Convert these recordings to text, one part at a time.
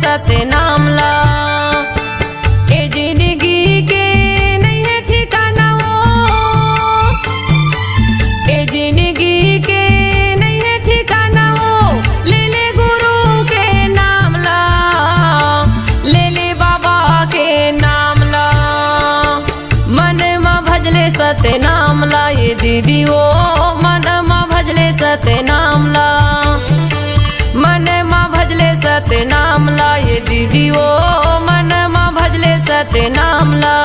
सतनाम ला। ए जिंदगी के नहीं है ठिकाना वो, ए जिंदगी के नहीं है ठिकाना वो, ले ले गुरु के नाम ला, ले ले बाबा के नाम ला। मन मा भजले सतनाम ला ये दीदी वो, मन मा भजले सतनाम ला, मन मा भजले सतनाम ला ये दीदी वो, मन मा भजले सतनाम ला।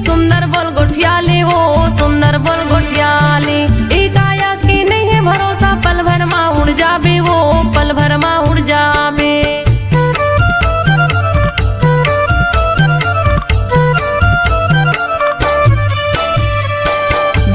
सुंदर बोल गोठियाले वो, सुंदर बोल गोठियाले। एक आया की नहीं है भरोसा, पल भर मा उड़ जाबे वो, पल भर मा उड़ जाबे।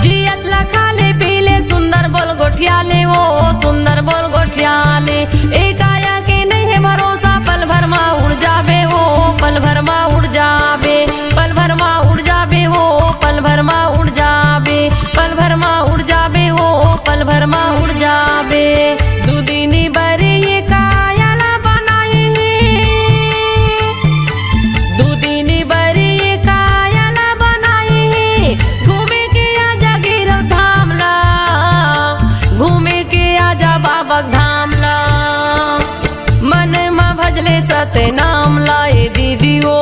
जियत ला खाले पीले सुंदर बोल गोठियाले वो, सुंदर बोल गोठियाले। एक आया की नहीं है भरोसा, पल भर मा उड़ जाबे वो, पल भर मा उड़ जाबे, पल भर मा उड़ जाबे वो, पल भर मा उड़ जाबे, पल भर मा उड़ जाबे वो, पल भर मा उड़ जाबे। दुदिनी बरे ये कायाला बनाई, दुदिनी बरे ये कायाला बनाई। घूमे के आजा गिरव धाम ला, घूमे के आजा बाबा धाम ला। मन मा भजले सतनाम ला ये दीदी वो,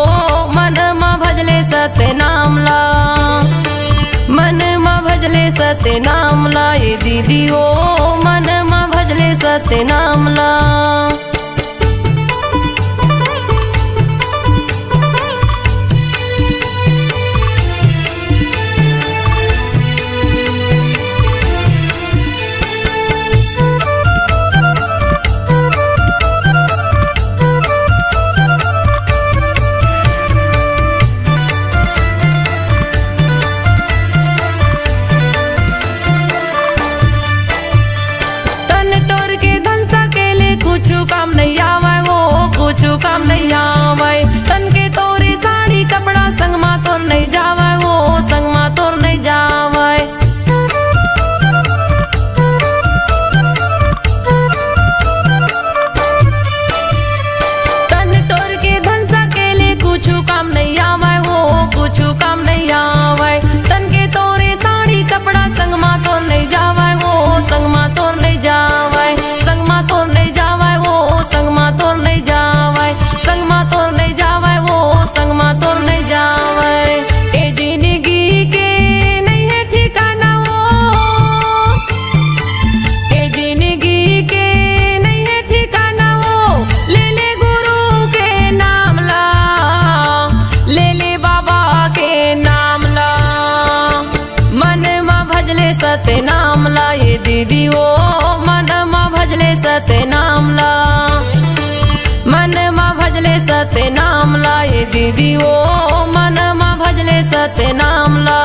मन मा भजले सतनाम ला, मन मा भजले सतनाम ला ये दीदी वो, मन मा भजले सतनाम ला। कुछ काम नहीं आवे वो, कुछ काम नहीं आवे। तन के तोरी साड़ी कपड़ा संग मा तोर नहीं जावे वो, संग मा तोर नहीं जावे। तन तोर के धन सकेले कुछ काम नहीं आवे वो, कुछ काम नहीं आवे। तन के तोरे साड़ी कपड़ा संग मा तोर नहीं जावे वो, संग मा तोर नहीं जावे, संग मा तोर नहीं जावे, संग मा तोर नहीं जावे, संग मा तोर नहीं जावे वो, संग मा तोर नहीं जावे। ए जिंदगी के नहीं है ठिकाना वो, ए जिंदगी के नहीं है ठिकाना वो, ले ले गुरु के नाम ला, ले ले बाबा के नाम ला। मन मा भजले सतनाम ला ये दीदी वो, मन मा भजले सतनाम ला, मन मा भजले सतनाम ला ये दीदी वो, मन मा भजले सतनाम ला।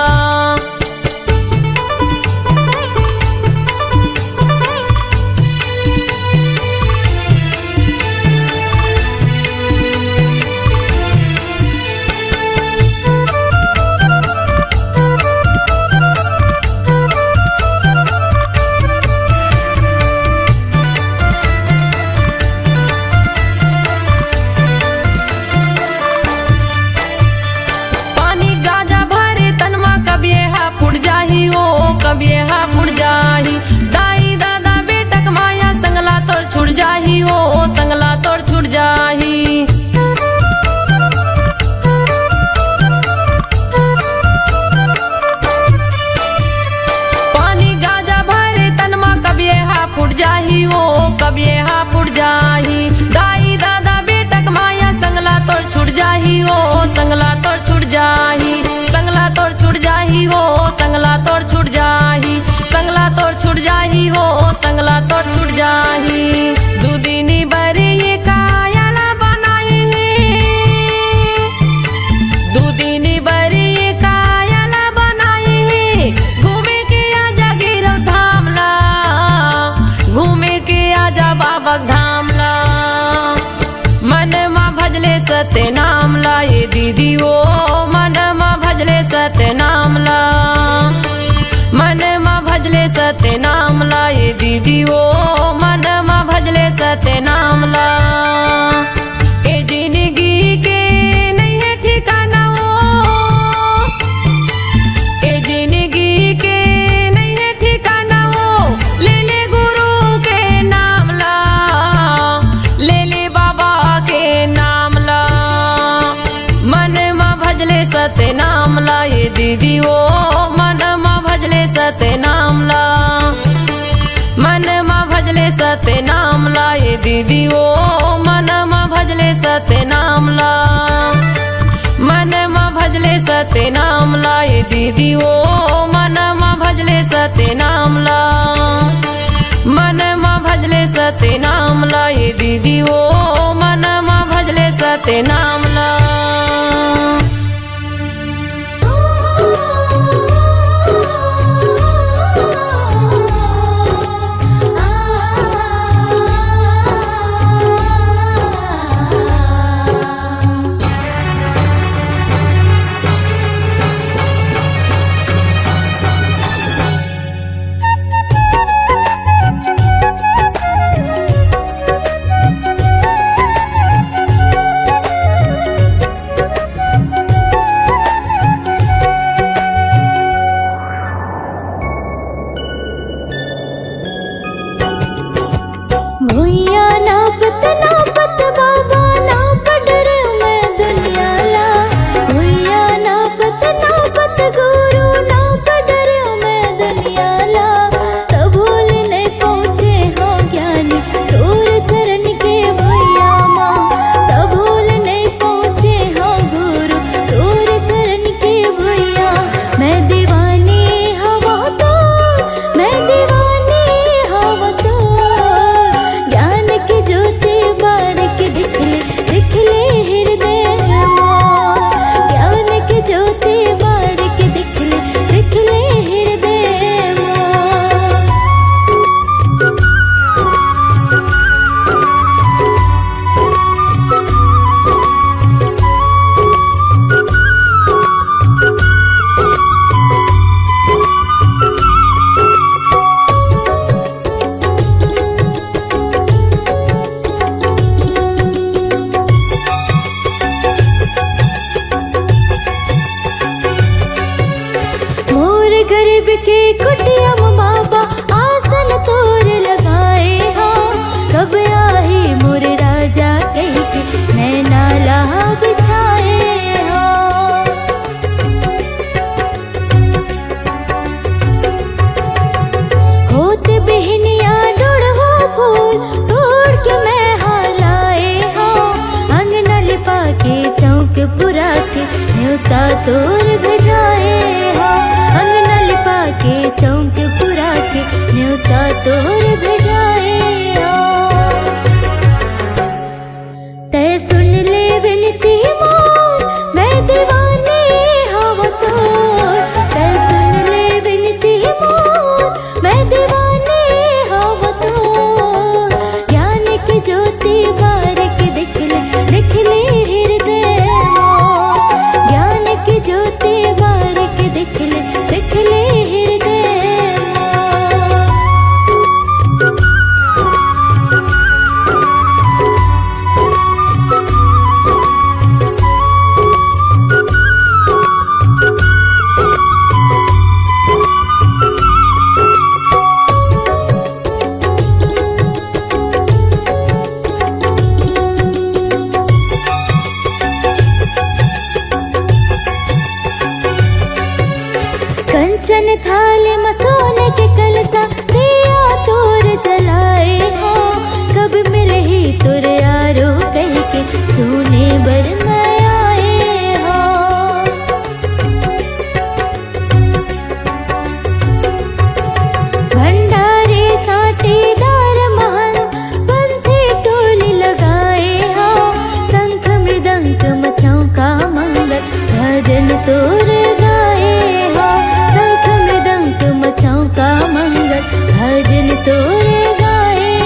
कभी हा फुट जाही, दाई दादा बेटक माया संगला तोड़ छुट जाही वो, संगला तोड़ छुट जाही। पानी गाजा भरे तनमा कभी हा फुट जाही वो, कभी हा फुट जाही। दाई दादा बेटक माया संगला तोड़ छुट जाही वो, संगला तोड़ छुट जाही, संगला तोड़ छुट जाही वो, संगला तोड़ छुट जाही, संगला तोड़ छुट जाही वो, संगला तोड़ छुट जाही। दुदिनी बरे ये कायाला बनाई, सत्य नाम ला ये दीदी वो मन मा भजले सत्य नाम ला मन मा भजले सत्य नाम ला ये दीदी वो मन मा भजले सत्य नाम ला ए जिंदगी के नहीं है ठिकाना वो ए जिंदगी के नहीं है ठिकाना वो ले ले गुरु के नाम ला ले ले बाबा के नाम ला मन मा भजले सत्य नाम ला ये दीदी वो मन मा भजले सत्य नाम ला मन मा भजले सत्य नाम ला ये दीदी वो मन मा भजले सत्य नाम ला मन मा भजले सत्य नाम ला ये दीदी वो मन मा भजले सत्य नाम ला मन मा भजले सत्य नाम ला ये दीदी वो मन मा भजले सत्य नाम ला गरीब के कुटिया बाबा आसन तोर लगाए हो कब आही मोर राजा कह के नैना लाह बिछाए हो होते बहनिया डुड़ हो फूल तोड़ के मैं हालाए हो अंगना लिपा के चौक पुरा के न्योता तोर भेजाए हो के चौक पुरा के न्योता तोर भेजाए तय सुन ले विनती मोर मैं दीवानी हव तोर तय सुन ले विनती मोर मैं दीवानी हव तोर ज्ञान की ज्योति बार के दिख ले हृदय ज्ञान की ज्योति बार के दिख ले कंचन थाल मसोने के कलसा दिया तोर जलाए हो कब मिले ही तुर यारो कह के सोने बर मैं आए हो भंडारे साथीदार महान पंथी टोली लगाए हो शंख मृदंग मचाऊ का मंगल भजन तोर गाए हो शंख मृदंग मचाऊ का मंगल भजन तोर गाए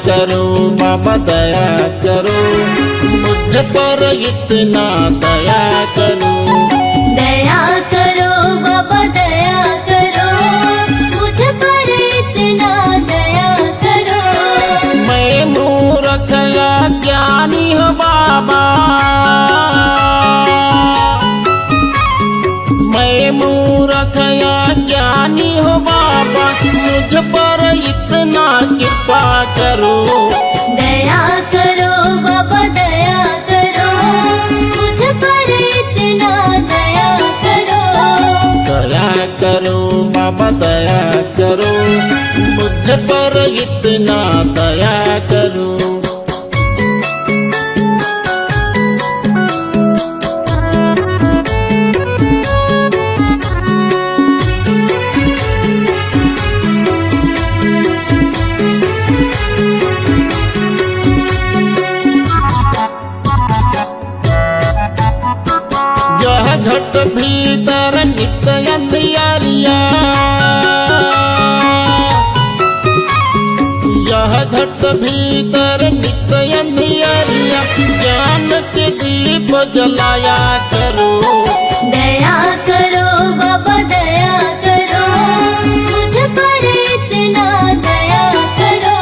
करो बाबा दया करो, मुझ पर इतना दया करो। दया करो बाबा दया करो, मुझ पर इतना दया करो। मैं मूर्ख या ज्ञानी हूँ बाबा, मैं मूर्ख या ज्ञानी हूँ बाबा, मुझ पर इतना कृपा करो। दया करो बाबा दया करो, मुझ पर इतना दया करो। दया करो बाबा दया करो, मुझ पर इतना दया करो। यह घट भीतर नित्य अंधियारिया, यह घट भीतर नित्य अंधियारिया, ज्ञान के दीप जलाया करो। दया करो बाबा दया करो, मुझ पर इतना दया करो।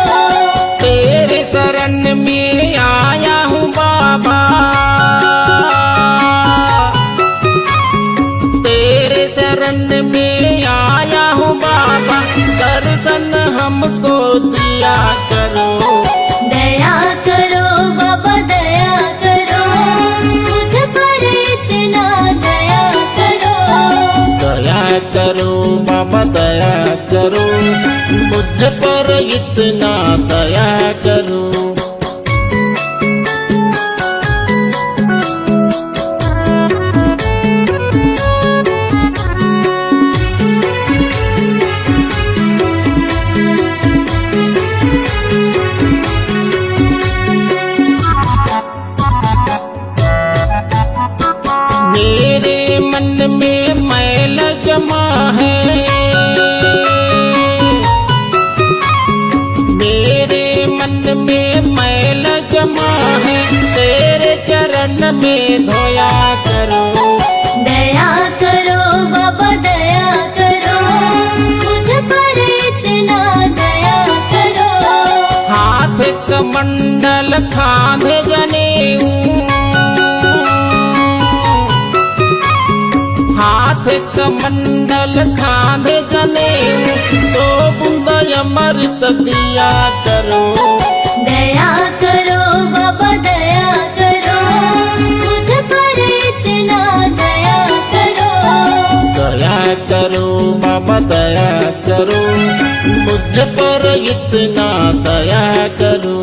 तेरे शरण में आया हूँ बाबा, तेरे शरण में आया हूँ बाबा, दर्शन हमको दिया करो। दया करो बाबा दया करो, मुझ पर इतना दया करो। दया करो बाबा दया करो, मुझ पर इतना दया करो। मेरे मन में मैल जमा है, मेरे मन में मैल जमा है, तेरे चरण में धोया करो। दया करो बाबा दया करो, मुझ पर इतना दया करो। हाथ कमंडल खांधे जनेऊ, हाथ कमंडल खांधे जनेऊ, तो बूंद अमृत दिया करो। दया करो बाबा दया करो, मुझ पर इतना दया करो। दया करो बाबा दया करो, मुझ पर इतना दया करो।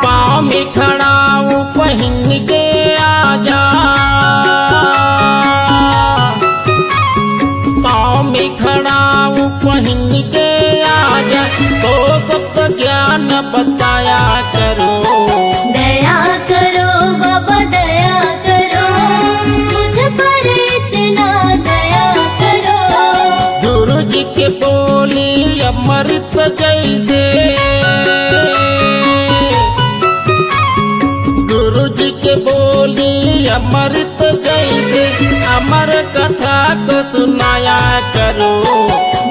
पाँव में खड़ा हूँ पहन के आजा, पाँव में खड़ा हूँ पहन के आजा, तो सबका ज्ञान बताया करो। दया करो बाबा दया करो, मुझ पर इतना दया करो। गुरु जी के बोली अमृत जैसे, गुरु जी के बोली अमृत जैसे, अमर कथा को सुनाया करो।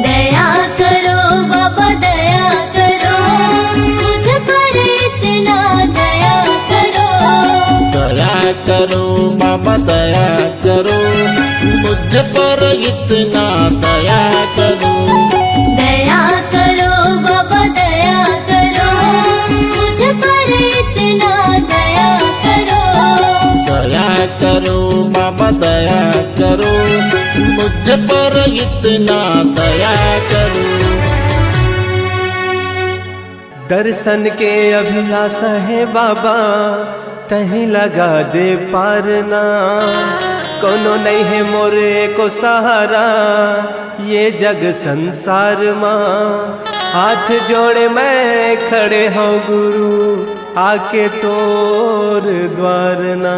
दया करो बाबा दया करो, मुझ पर इतना दया करो। दया करो बाबा दया करो, मुझ पर इतना दया करो। दया करो बाबा दया करो, मुझ पर इतना दया करो। दया करो बाबा दया करो, मुझ पर इतना दया करो। दर्शन के अभिलाषा है बाबा, तहीं लगा दे पारना। कोनो नहीं है मोरे को सहारा ये जग संसार माँ। हाथ जोड़े मैं खड़े हूँ गुरु आके तोर द्वार ना।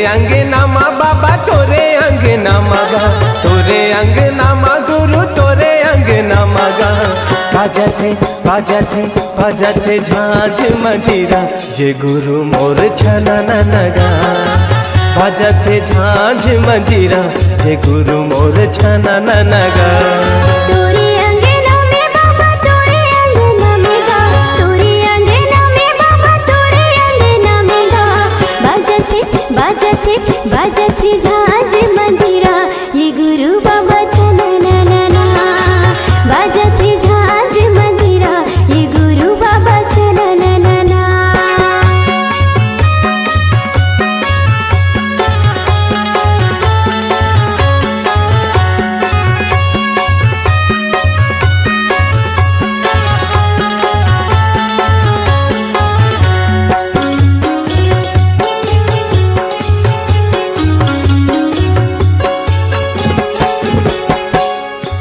अंगनामा बाबा तोरे अंगनामा गा, तोरे अंगनामा गुरु तोरे अंगनामा गा। बाजते बाजते बाजते झांझ मंजीरा ये गुरु मोर छना नगा। बाजते झांझ मंजीरा ये गुरु मोर छना नगा। बाजते झांझ मंजीरा ये गुरु बाबा छना ना। बाजते झांझ मंजीरा ये गुरु बाबा छना ना।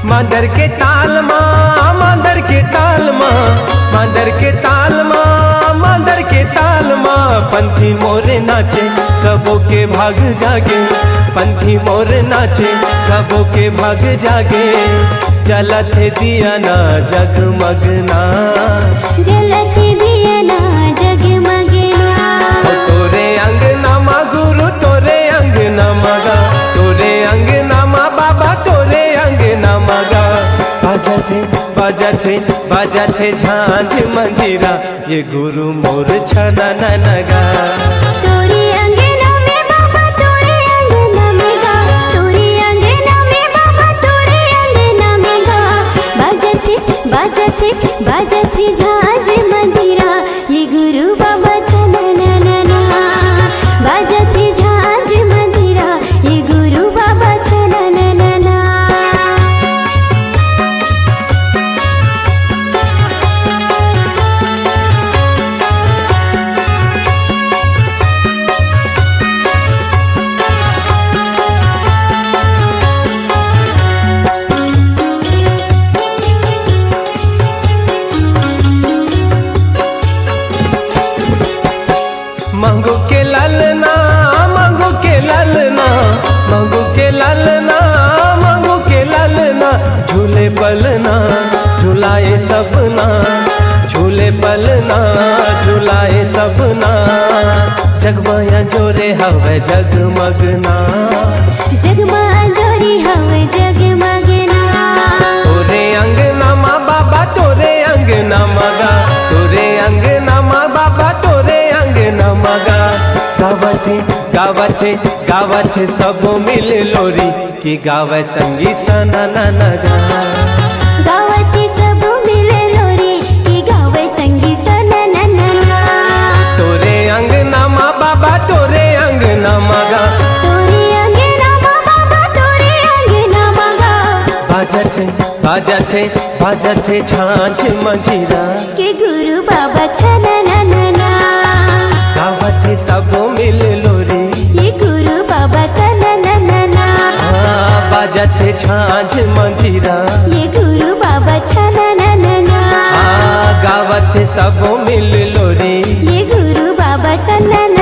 मांदर के ताल माँ, मांदर के ताल माँ, मांदर के ताल माँ, मांदर के ताल माँ। पंथी मोरे नाचे सबों के भाग जागे, पंथी मोरे नाचे सबों के भाग जागे। जलत दिया ना जगमगना, जलत दिया ना जगमगना। तोरे अंगनामा गुरु तोरे अंगनामा गा, तोरे अंगनामा बाबा तोरे अंगनामा गा। बाजते बाजते बाजते झांझ मंजीरा ये गुरु मोर छना नगा। तोरे अंगना में बाबा तोरे अंगना में गा, तोरे अंगना में बाबा तोरे अंगना में गा। बाजते बाजते बाजते झांझ मंजीरा ये गुरु बाबा छना ना। बाजते झांझ मंजीरा ये गुरु बाबा छना ना। मंगू के ललना, मंगू के ललना, मंगू के ललना, मंगू के ललना। झूले पलना झुलाए सबना, झूले पलना झुलाए सबना। जगमाया जोरे हवे जगमगना, जगमाया जोरे हवे जगमगना। तोरे अंगनामा बाबा तोरे अंगनामा गा, तोरे अंगनामा बाबा तोरे अंगनामा गा। गावथे गावथे गावथे सब मिल लोरी की गावे संगी सना नगा। गावथे सब मिल लोरी की गावे संगी सना ना। तोरे अंगनामा बाबा तोरे अंगनामा गा, तोरे अंगनामा बाबा तोरे अंगनामा गा। बाजते बाजते बाजते झांझ मंजीरा के गुरु बाबा छना ना। गावथे सब मिल लोरी ये गुरु बाबा सना ना। बाजते झांझ मंजीरा ये गुरु बाबा छना ना। गावथे सब मिल लोरी ये गुरु बाबा सना ना।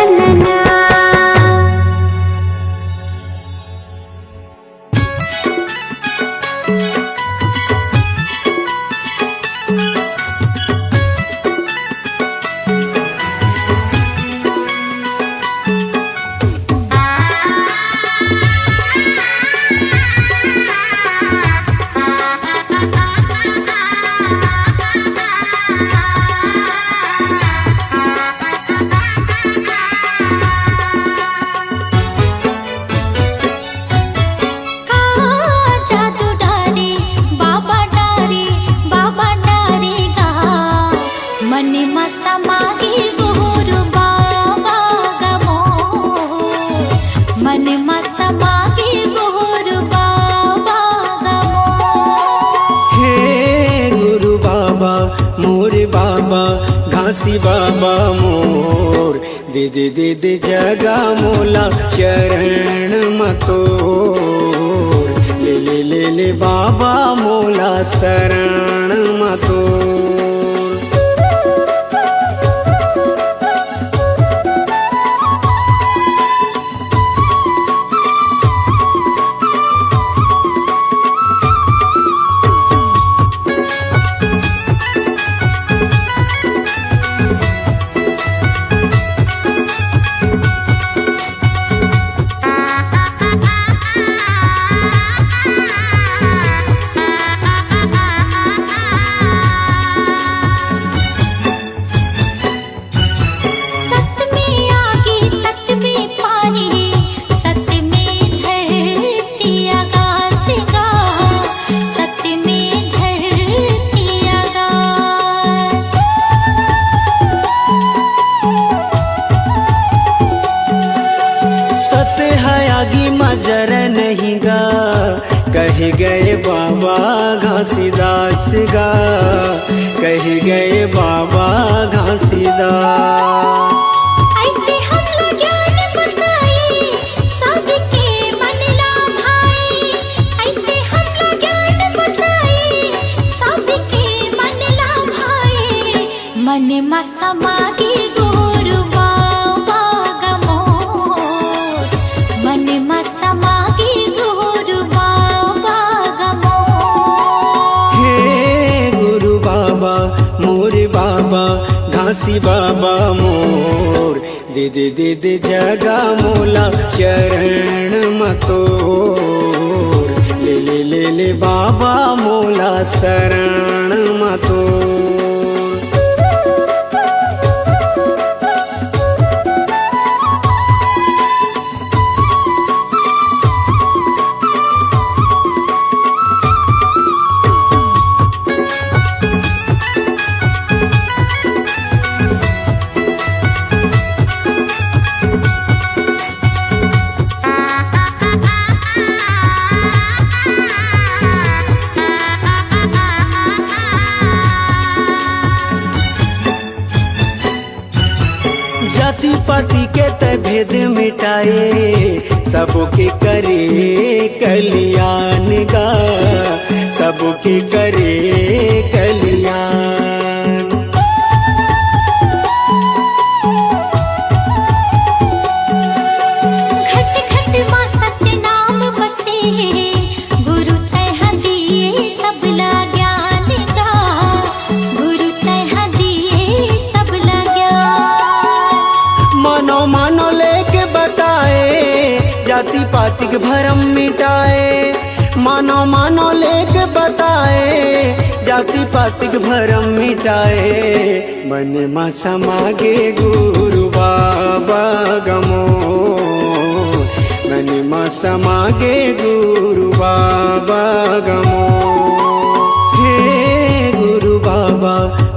मन मा समागे गुरु बाबा गमो। हे गुरु बाबा मोरे बाबा घासी बाबा मोर दे दे दे दे जगा मोला चरण मतोर ले ले ले ले बाबा मोला शरण मतोर। जर नहीं गा कह गए बाबा घासीदास गा कह गए बाबा घासीदास। ऐसे हम ज्ञान बताए सबके मन ला भाई। ऐसे हम ज्ञान बताए सबके मन ला भाई। मन मा समागे गुरु बाबा गमोर। मन मा समागे गुरु बाबा गमोर। हे गुरु बाबा मोरे बाबा घासी बाबा मोर दे दे दे दे जगा मोला चरण मतोर ले ले ले ले बाबा मोला शरण मतोर। जाति पाति के त भेद मिटाए सबके करे कल्याण गा सबके करे कल्याण। घट घट मां सत्य नाम बसे गुरु तह दिए सबला ज्ञान गा। गुरु तह दिए सबला ज्ञान। मानो मानो लेके बताए जाति पाति के भरम मिटाए। मानो मानो लेके बताए जाति पाति के भरम मिटाए। मन मा समागे गुरु बाबा गमो। मन मा समागे गुरु बाबा गमो। हे गुरु बाबा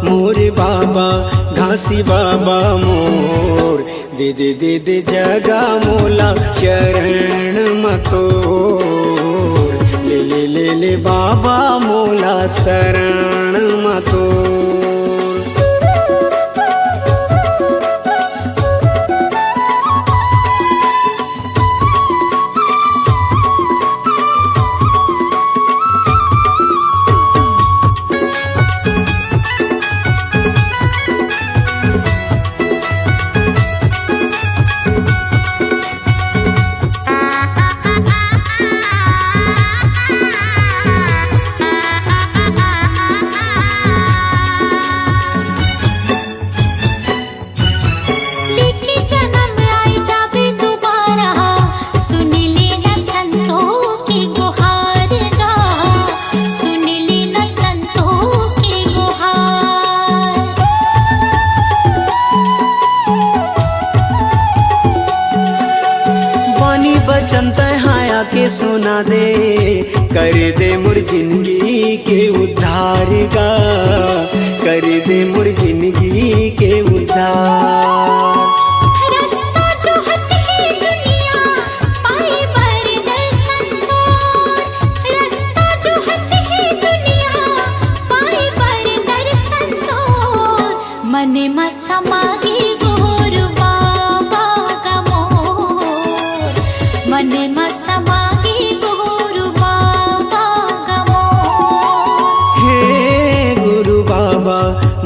मोरे बाबा घासी बाबा मोर दे दे दे दे जगा मोला चरण मतोर ले ले ले ले बाबा मोला शरण मतोर। वचन तहाया के सुना दे, कर दे मोर जिंदगी के उद्धार गा, कर दे मोर जिंदगी के उद्धार। रास्ता जो हट है दुनिया मने मसमागी गुरु बाबा गमो हे गुरु बाबा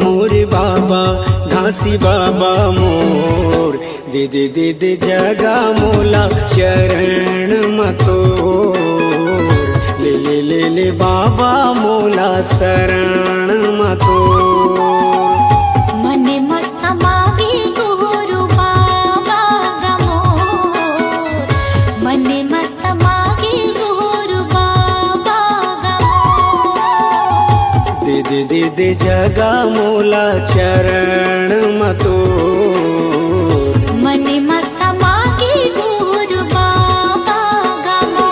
मोर बाबा घासी बाबा मोर दे दे दे दे जगा मोला चरण मतोर ले ले ले ले बाबा मोला शरण मतोर मने मसमागी गुरु बाबा गमो मने मसमागी गुरु बाबा गमो दे दे दे दे जगा मोला चरण मतोर मने मसमागी गुरु बाबा गमो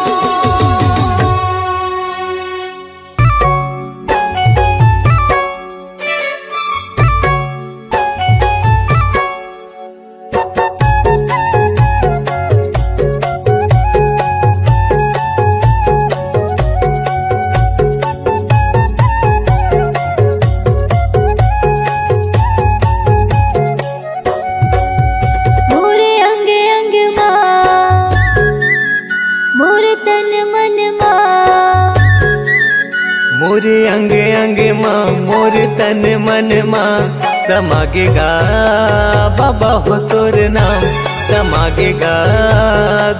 मोरे अंग अंग मां मोरे तन मन मां मोरे अंग अंग माँ मोर तन मन माँ समागेगा बाबा हो तोर नाम समागेगा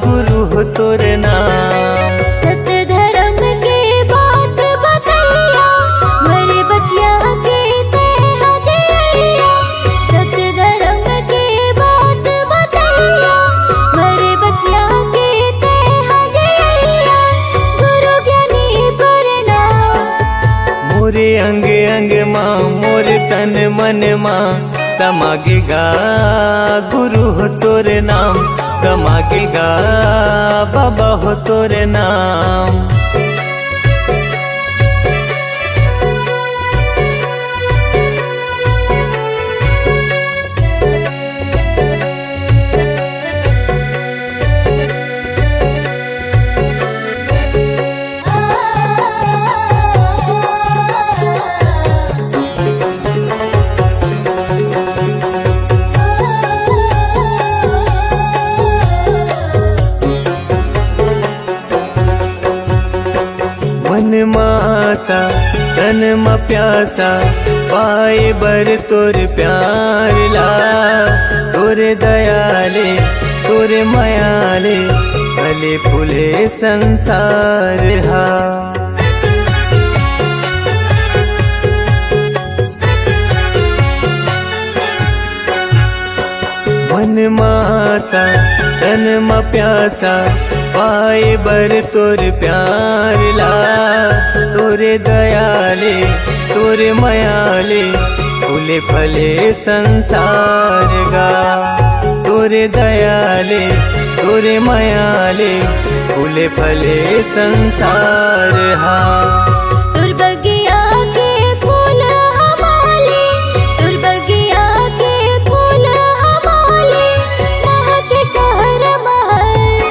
गुरु हो तोर नाम सत्य धर्म के बात बतैया मरे बचिया के ते हदिया सत्य धर्म के बात बतैया मरे बचिया के ते हदिया गुरु ज्ञानी प्रणाम मोरे अंग अंग माँ मोर तन मन माँ समागेगा गुरु हो तोर नाम समागेगा बाबा हो तोर नाम मन मासा तन म प्यासा पाए बर तोर प्यार ला तोरे दयाले तोरे मयाले भले फूले संसार हा मन मासा तन म प्यासा पाए बर तोर प्यार ला तोरे दयाले तोरे मयाले फूले फले संसार गा तोरे दयाले तोरे मयाले फूले फले संसार हा तुर बगिया के फूल हमारे तुर बगिया के फूल हमारे महक कहर महर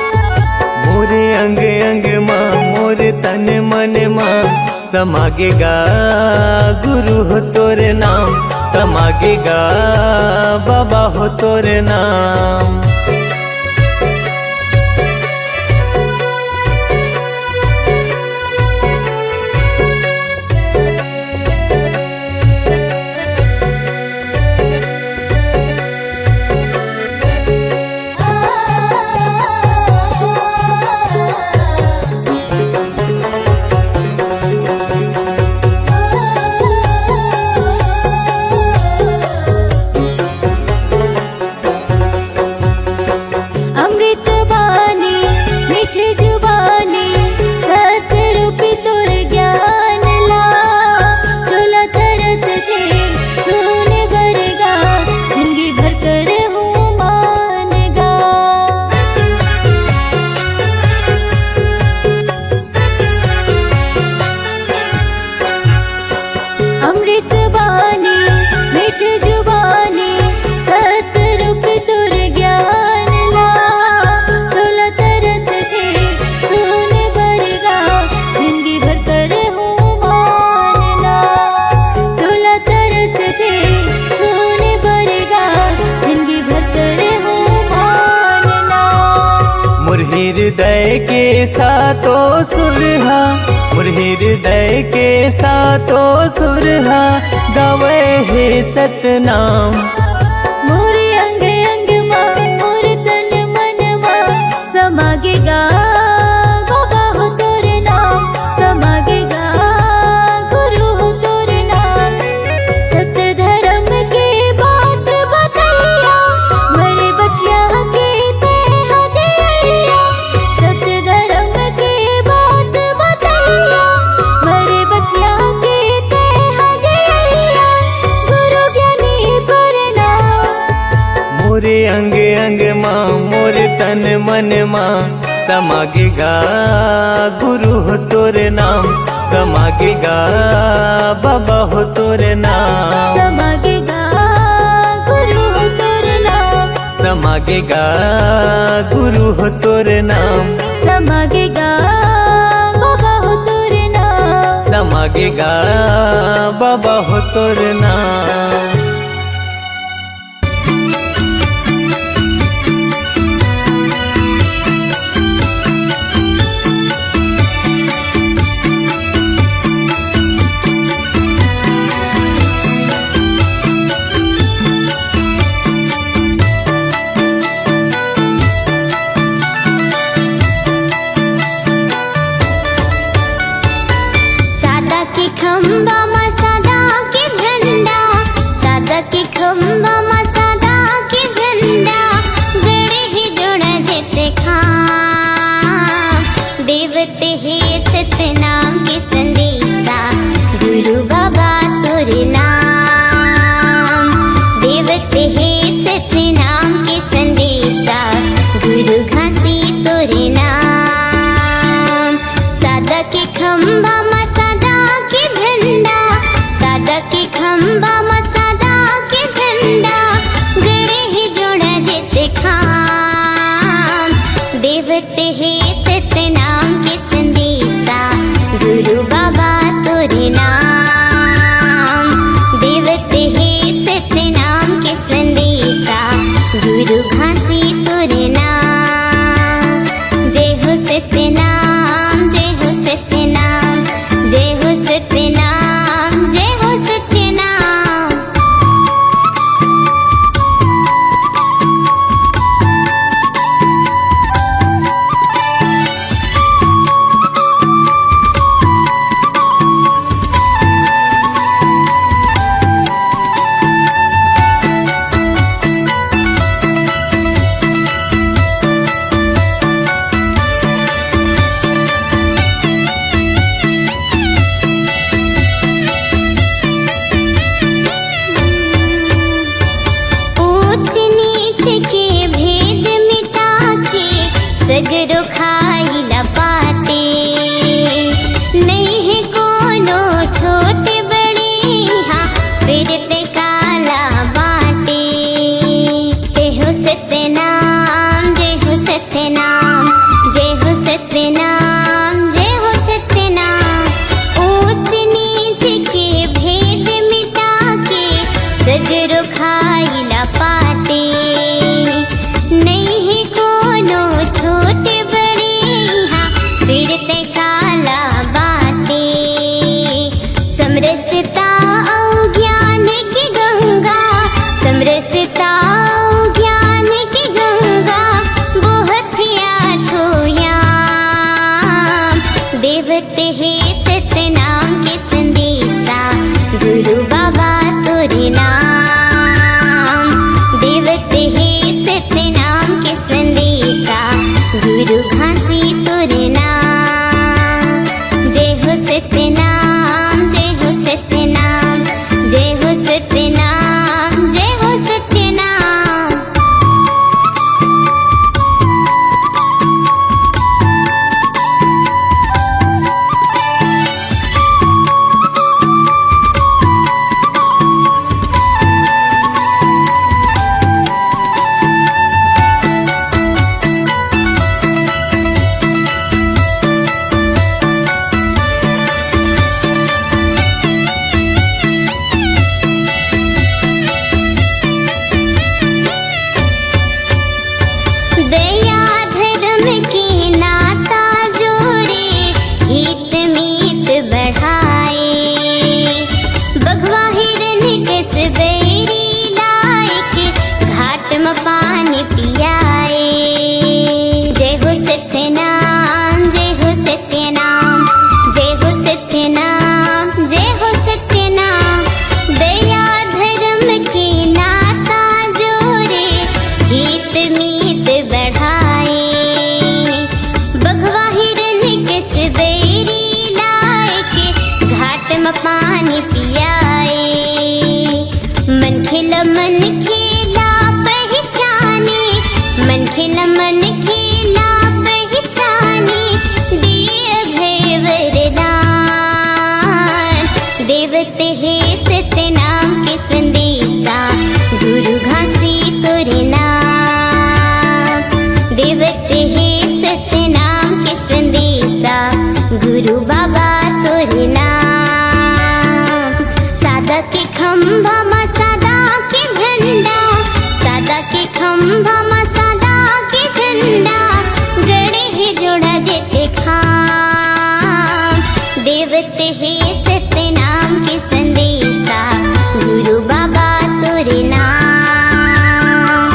मोरे अंग अंग माँ मोर तन मन माँ समागेगा गुरु हो तोर नाम समागेगा बाबा हो तोर नाम हृदय के सातों सुरहा, मोर हृदय के सातों सुरहा गावे हे सतनाम। मोरे अंग अंग माँ मोर तन मन माँ समागेगा बाबा हो तोर नाम, समागेगा गुरु हो तोर नाम। सत्य धर्म के बात बतैया मरे बचिया के ते हदिया। सत्य धर्म के बात बतैया मरे बचिया के ते हदिया। गुरु ज्ञानी प्रणाम। मोरे अंग अंग माँ मोर तन मन माँ समागेगा गुरु हो तोर नाम, समागेगा बाबा हो तोर नाम। समागेगा गुरु हो तोर नाम, समागेगा गुरु हो तोर नाम, समागेगा बाबा हो तोर नाम। समागेगा बाबा हो तोर नाम। सादा के खम्बा मा सादा के झंडा, सादा के खम्बा मा सादा के झंडा। गड़े ही जोड़ा जेते खाम, देवते हे सतनाम के संदेशा गुरु बाबा तोर नाम। देवते हे सतनाम के संदेशा गुरु घासी तोर नाम। सादा के खम्बा मा सादा के झंडा, सादा के खम्बा मा सादा के झंडा। गड़े ही जोड़ा जेते खाम, देवते हे सतनाम के संदेशा गुरु बाबा तोर नाम। देवते हे सतनाम के संदेशा गुरु घासी तोर नाम। जय हो सतनाम, जय हो सतनाम, जय हो सतनाम, जय हो सतनाम। ऊंच नीच के भेद मिटा के सगरो खाई ला पाते। नहीं है कोनो छोटे बड़े यहाँ फिर ते काला बाटे। जय हो सतनाम, जय हो सतनाम, जय हो सतनाम, जय हो सतनाम। ऊंच नीच के भेद मिटा के सगरो खाई ला पाते। नहीं है कोनो छोटे बड़े यहाँ फिर ते काला बाटे। समरसता औ ज्ञान की गंगा, समरसता औ ज्ञान की गंगा। बहुत आठो याम, गरम पानी पियाए। मन खिला पहचाने, मन खिला पहचाने, दिए भय वरदान। देवते है सतनाम के संदेशा, गुरु घासी तोरे नाम। देवते है सतनाम के संदेशा, गुरु बाबा तोरे नाम। सादा के खंभा मा सादा के झंडा, सादा के खंभा मा सादा के झंडा, गड़े है जोड़ा जेते खाम। देवते है सतनाम के संदेशा, गुरु बाबा तोरे नाम।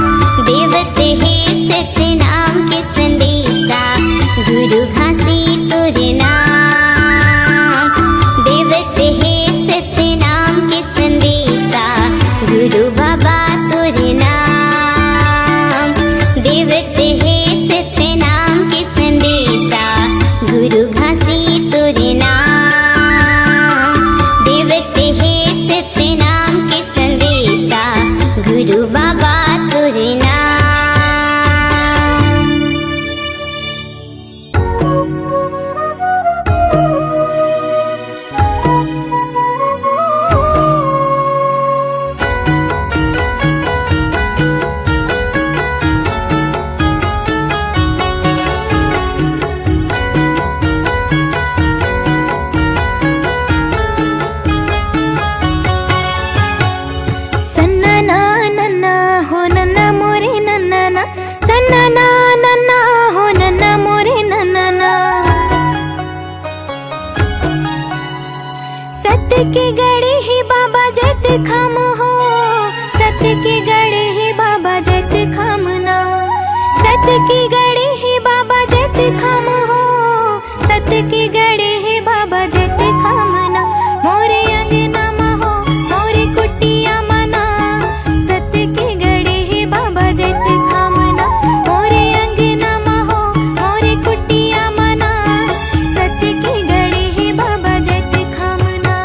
देवते है सतनाम के संदेशा, गुरु घासी तोरे नाम। देवते है सतनाम के संदेशा, गुरु बाबा तोरे नाम। देवते है सतनाम के संदेशा, गुरु घासी तोरे नाम। देवते है सतनाम के संदेशा, गुरु बाबा तोरे नाम। सन्ना नन्ना हो नन्ना मोरे नन्ना ना, सन्ना नन्ना हो नन्ना मोरे नन्ना ना। सत्य के गड़े ही बाबा जत खाम हो, सत्य के गड़े ही बाबा जत खाम ना। सत्य के गड़े ही बाबा जत खाम हो, सत्य के गड़े ही बाबा जत खाम ना। मोरे अंगना मा हो मोरे कुटिया मना, सत्य के गड़े ही बाबा जत खाम ना। मोरे अंगना मा हो मोरे कुटिया मना, सत्य के गड़े ही बाबा जत खाम ना।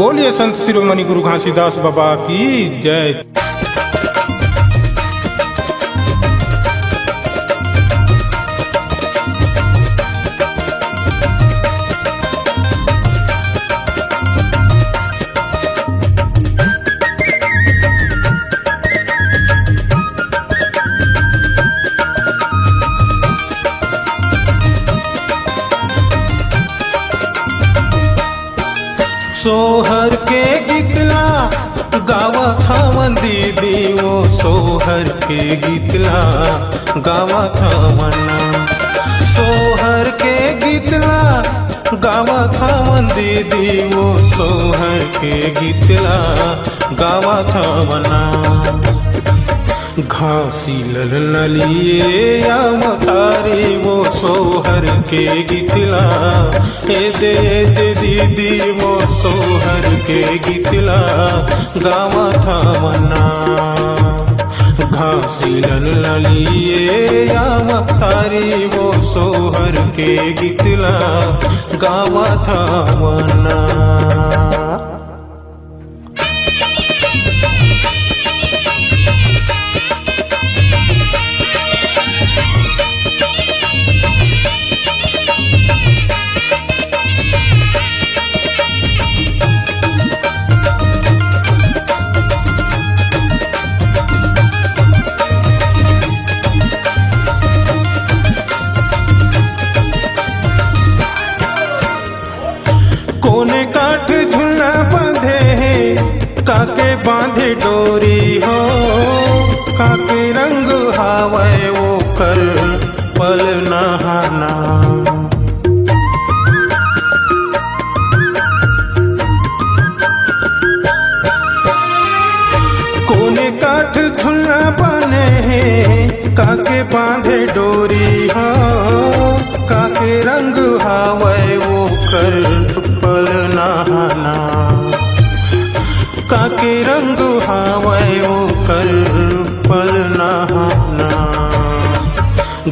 बोलिए संत शिरोमणि गुरु घासीदास बाबा की जय। सोहर के गीतला गावा थावन दीदी वो सोहर के गीतला गावा थावना। सोहर के गीतला गावा थावन दीदी वो सोहर के गीतला गावा थावना। घासी ललिए या मतारी वो सोहर के गीतला ए दे दीदी वो सोहर के गीतला गावा थावना। घासी ललिए या मतारी वो सोहर के गीतला गावा थावना। कोने काठ झुला बांधे काके बांधे डोरी हो। काके रंग हावे वो कर पल नहाना। कोने काठ झुला बांधे काके बांधे डोरी हो। काके रंग हावे वो कर पल नहाना। काके रंग हावे वो कर पल नहाना।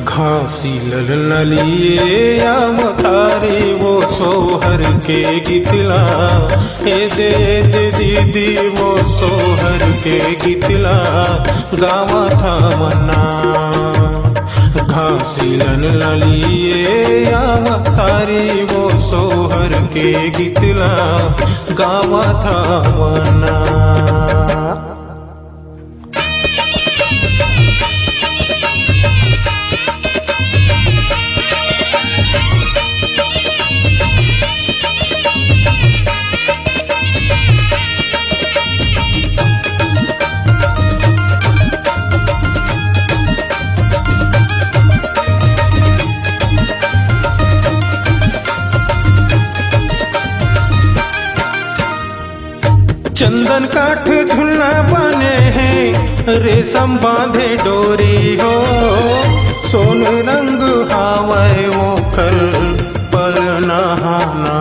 घासी ललिए या मतारी वो सोहर के गीतला ए दे दीदी वो सोहर के गीतला गावा थावना। घासी ललिए या मतारी वो सोहर के गीतला गावा थावना। चंदन काठ झुलना बने हैं रेशम बांधे डोरी हो। सोन रंग हावे वो कर पल नहाना।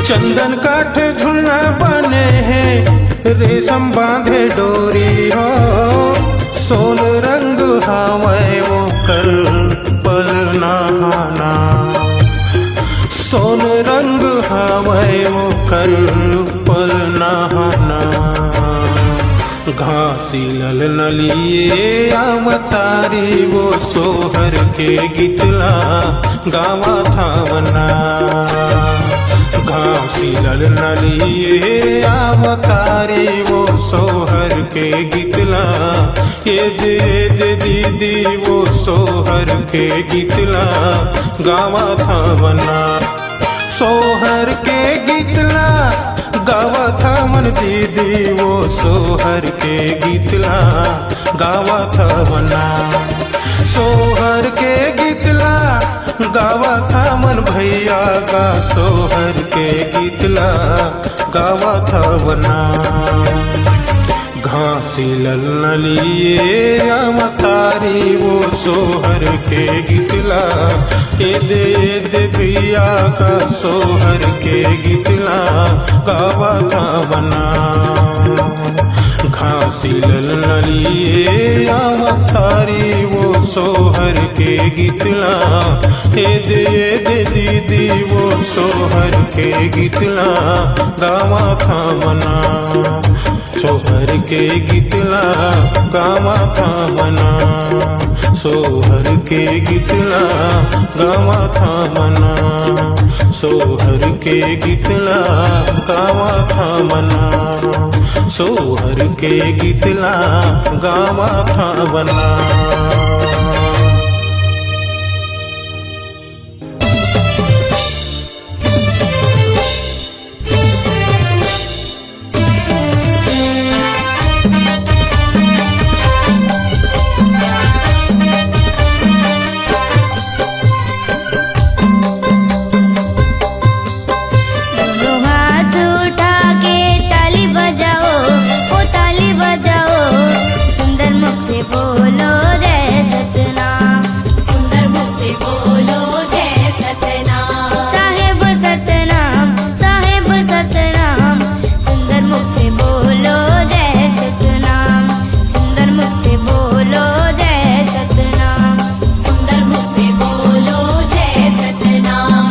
चंदन काठ झुलना बने हैं रेशम बांधे डोरी हो। सोन रंग हावे वो कर पल नहाना। सोन रंग हावे वो कर पल नहाना। घासी ललिए अवतारी वो सोहर के गीतला गावा थावना। घासी ललिए अवतारी वो सोहर के गीतला ये दे दीदी वो सोहर के गीतला गावा थावना। सोहर के गीतला गावा थावन दीदी वो सोहर के गीतला गावा थावना। सोहर के गीतला गावा थावन भैया का सोहर के गीतला गावा थावना। घासी ललिए अवतारी वो सोहर के गीतला ये दे भैया का सोहर के गीतला गावा थावना। घासी ललिए अवतारी वो सोहर के गीतला, ये दे दीदी वो सोहर के गीतला गावा था मना, सोहर के गीतला गावा था मना, सोहर के गीतला गावा था मना, सोहर के गीतला गावा था मना, सोहर के गीतला गावा था मना। बोलो जय सतनाम, सुंदर मुख से बोलो जय सतनाम, साहेब सतनाम, साहेब सतनाम, सुंदर मुख से बोलो जय सतनाम, सुंदर मुख से बोलो जय सतनाम, सुंदर मुख से बोलो जय सतनाम,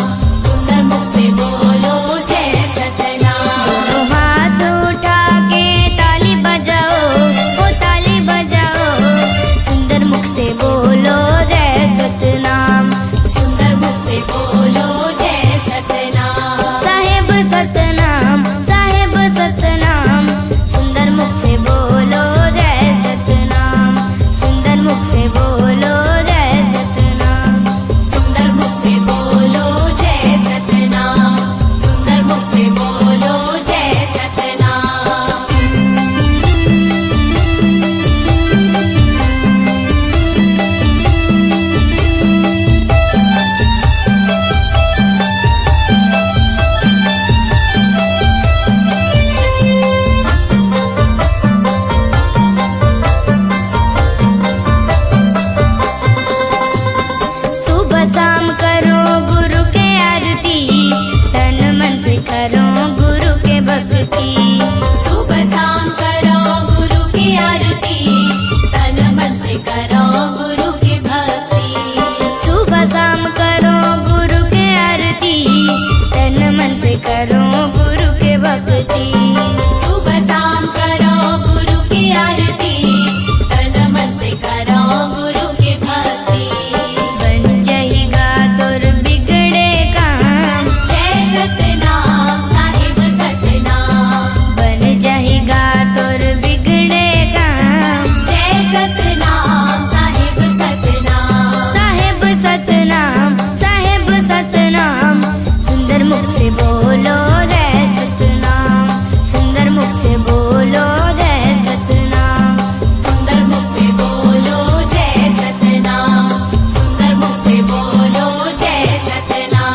सुंदर मुख से बोलो जय सतनाम। दोनों हाथ उठा के ताली बजाओ, ओ ताली बजाओ, सुंदर मुख से बोलो जय सतनाम, सुंदर मुख से बोलो जय सतनाम, साहेब सतनाम, साहेब सतनाम, सुंदर मुख से बोलो जय सतनाम, सुंदर मुख से बोलो जय सतनाम, सुंदर मुख से बोलो जय सतनाम, सुंदर मुख से बोलो जय सतनाम। सुबह शाम करो गुरु के आरती, तन मन से करो गुरु के भक्ति, सुबह शाम करो गुरु की आरती, तन मन से करो गुरु की भक्ति, सुबह शाम करो गुरु के आरती, तन मन से करो गुरु के भक्ति, सुबह शाम करो गुरु की आरती, तन मन से करो गुरु की भक्ति, बन जाएगा तोर बिगड़े काम, जय सतनाम, साहिब सतनाम, बन जाएगा तोर बिगड़े काम, जय सतनाम, साहिब सतनाम, साहिब सतनाम, साहिब सतनाम, सुंदर मुख से बोलो जय सतनाम, सुंदर मुख से बोलो जय सतनाम, सुंदर मुख से बोलो जय सतनाम, सुंदर मुख से बोलो जय सतनाम।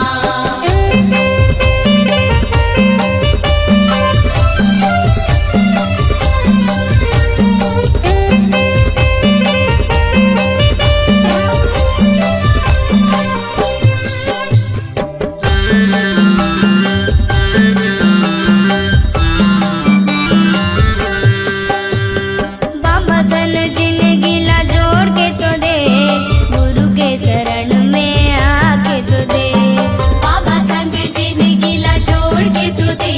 बाबा सन जिंदगी ला जोड़ के तो दे, गुरु के शरण में आके तो दे, बाबा संग जिंदगी ला जोड़ के तो दे,